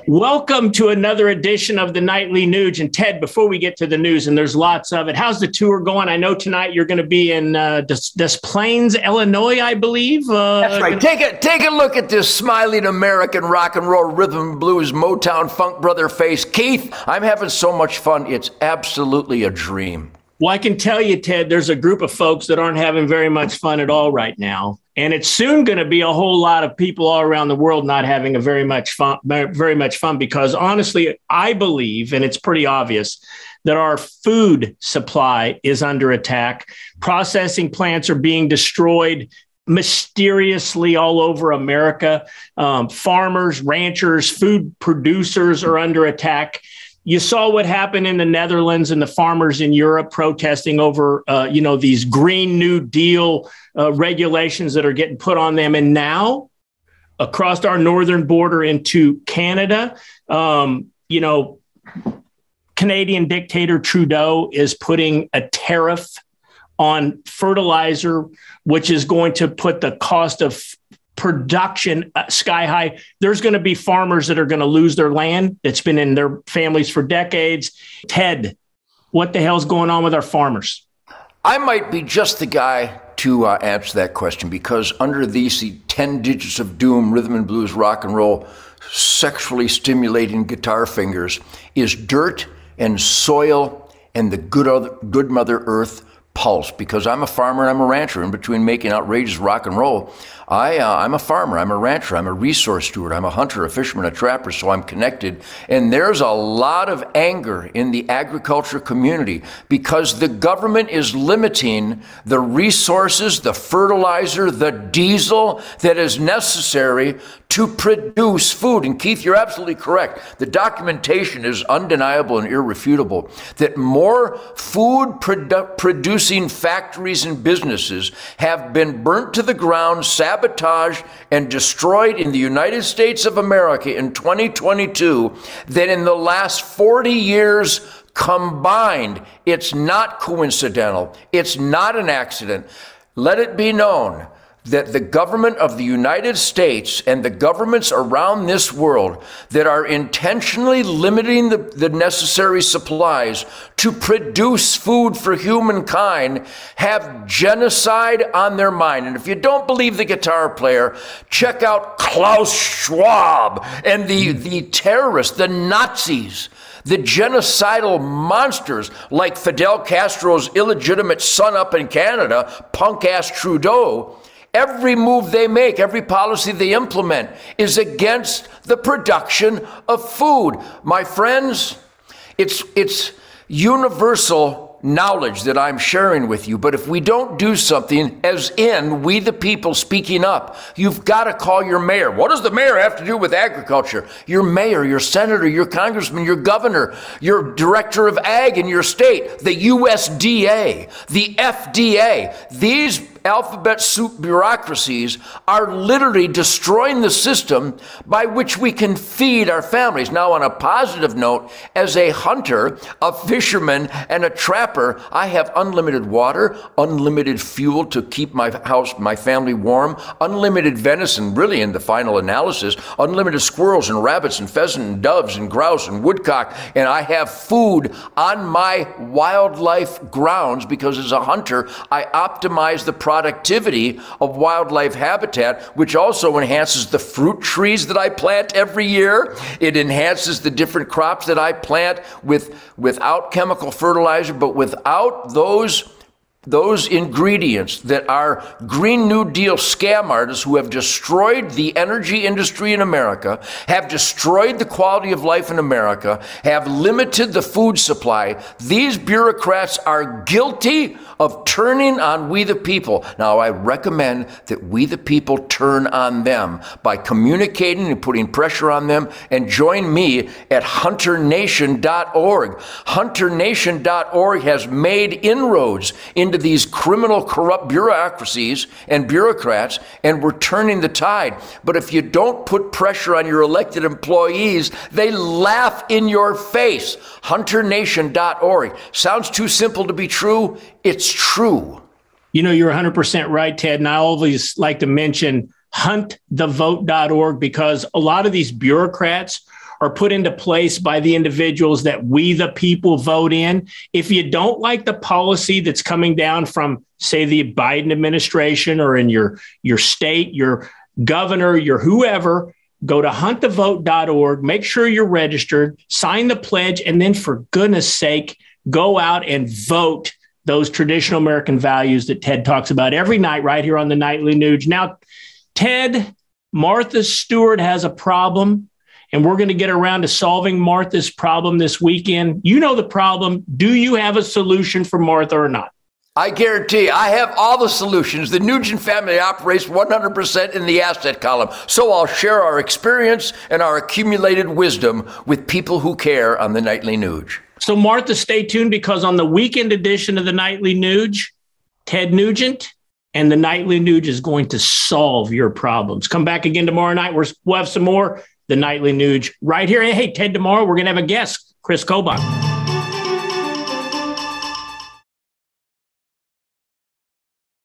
Welcome to another edition of the Nightly News. And Ted, before we get to the news, and there's lots of it, how's the tour going? I know tonight you're going to be in Des Plaines, Illinois, I believe. That's right. Take a look at this smiling American rock and roll rhythm and blues Motown funk brother face. Keith, I'm having so much fun. It's absolutely a dream. Well, I can tell you, Ted, there's a group of folks that aren't having very much fun at all right now. And it's soon going to be a whole lot of people all around the world not having very much fun, because honestly, I believe, and it's pretty obvious, that our food supply is under attack. Processing plants are being destroyed mysteriously all over America. Farmers, ranchers, food producers are under attack. You saw what happened in the Netherlands and the farmers in Europe protesting over, these Green New Deal regulations that are getting put on them. And now across our northern border into Canada, Canadian dictator Trudeau is putting a tariff on fertilizer, which is going to put the cost of production sky high. There's going to be farmers that are going to lose their land that's been in their families for decades. Ted, what the hell's going on with our farmers? I might be just the guy to answer that question, because under these 10 digits of doom, rhythm and blues, rock and roll, sexually stimulating guitar fingers is dirt and soil and the good Mother Earth pulse. Because I'm a farmer and I'm a rancher. In between making outrageous rock and roll, I'm a farmer, I'm a rancher, I'm a resource steward, I'm a hunter, a fisherman, a trapper, so I'm connected. And there's a lot of anger in the agriculture community because the government is limiting the resources, the fertilizer, the diesel that is necessary to produce food. And Keith, you're absolutely correct. The documentation is undeniable and irrefutable that more food producing factories and businesses have been burnt to the ground, sabotaged, and destroyed in the United States of America in 2022 than in the last 40 years combined. It's not coincidental. It's not an accident. Let it be known that the government of the United States and the governments around this world that are intentionally limiting the necessary supplies to produce food for humankind have genocide on their mind. And if you don't believe the guitar player, check out Klaus Schwab and the terrorists, the Nazis, the genocidal monsters like Fidel Castro's illegitimate son up in Canada, punk-ass Trudeau. Every move they make, every policy they implement is against the production of food. My friends, it's universal knowledge that I'm sharing with you. But if we don't do something, as in we the people speaking up, you've got to call your mayor. What does the mayor have to do with agriculture? Your mayor, your senator, your congressman, your governor, your director of ag in your state, the USDA, the FDA. These alphabet soup bureaucracies are literally destroying the system by which we can feed our families. Now, on a positive note, as a hunter, a fisherman, and a trapper, I have unlimited water, unlimited fuel to keep my house, my family warm, unlimited venison, really in the final analysis, unlimited squirrels and rabbits and pheasant and doves and grouse and woodcock, and I have food on my wildlife grounds because as a hunter, I optimize the productivity of wildlife habitat, which also enhances the fruit trees that I plant every year. It enhances the different crops that I plant without chemical fertilizer, but without those ingredients that our Green New Deal scam artists who have destroyed the energy industry in America, have destroyed the quality of life in America, have limited the food supply. These bureaucrats are guilty of turning on we the people. Now, I recommend that we the people turn on them by communicating and putting pressure on them, and join me at hunternation.org. Hunternation.org has made inroads into these criminal, corrupt bureaucracies and bureaucrats, and we're turning the tide. But if you don't put pressure on your elected employees, they laugh in your face. Hunternation.org. Sounds too simple to be true. It's true. You know, you're 100% right, Ted. And I always like to mention huntthevote.org, because a lot of these bureaucrats are put into place by the individuals that we, the people, vote in. If you don't like the policy that's coming down from, say, the Biden administration or in your state, your governor, your whoever, go to huntthevote.org, make sure you're registered, sign the pledge, and then for goodness sake, go out and vote those traditional American values that Ted talks about every night right here on the Nightly Nuge. Now, Ted, Martha Stewart has a problem, and we're going to get around to solving Martha's problem this weekend. You know the problem. Do you have a solution for Martha or not? I guarantee I have all the solutions. The Nugent family operates 100% in the asset column. So I'll share our experience and our accumulated wisdom with people who care on the Nightly Nuge. So Martha, stay tuned, because on the weekend edition of the Nightly Nuge, Ted Nugent and the Nightly Nuge is going to solve your problems. Come back again tomorrow night. We'll have some more The Nightly Nuge right here. Hey, Ted, tomorrow we're going to have a guest, Chris Kobach.